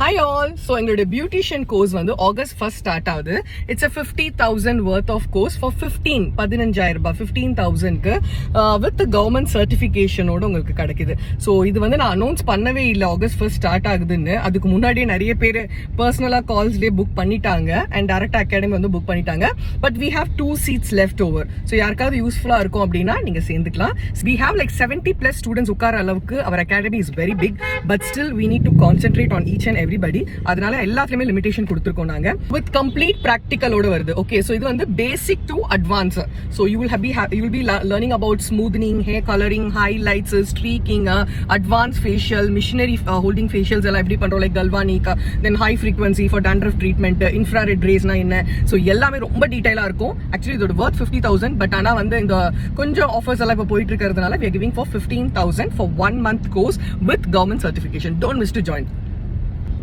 Hi all. So எங்களுடைய beautician course வந்து August 1 start ஆகுது. It's a 50,000 worth of course for 15,000 ரூபாய் 15,000க்கு with government சர்டிஃபிகேஷனோட உங்களுக்கு கிடைக்குது. ஸோ இது வந்து நான் அனௌன்ஸ் பண்ணவே இல்லை ஆகஸ்ட் 1 ஸ்டார்ட் ஆகுதுன்னு. அதுக்கு முன்னாடியே நிறைய பேர் பர்சனலாக கால்ஸ்லேயே புக் பண்ணிட்டாங்க அண்ட் டைரக்ட் அகாடமி வந்து புக் பண்ணிட்டாங்க. But we have 2 seats left over. So யாருக்காவது யூஸ்ஃபுல்லாக இருக்கும் அப்படின்னா நீங்கள் சேர்ந்துக்கலாம். we have like 70+ ஸ்டூடெண்ட்ஸ் உட்கார அளவுக்கு அவர் academy is very big. But still we need to concentrate on each and everybody. அதனால எல்லாத்துலயுமே லிமிடேஷன் கொடுத்திருக்கோம் நாங்க வித் கம்ப்ளீட் பிராக்டிகலோட வருது. ஓகே, சோ இது வந்து basic to advance. So you will be learning about smoothing, hair coloring, highlights, streaking, advanced facial, missionary holding facials எல்லாம் எப்படி பண்றோம், like galvanic, then high frequency for dandruff treatment, infrared rays னா என்ன. So எல்லாமே ரொம்ப டீடைலா இருக்கும். ஆக்சுவலி இதோட worth 50,000. But ஆனா வந்து இந்த கொஞ்சம் ஆஃபர்ஸ் எல்லாம் இப்ப போயிட்டு இருக்கிறதுனால we are giving for 15,000 for 1 month course with government certification. Don't miss to join.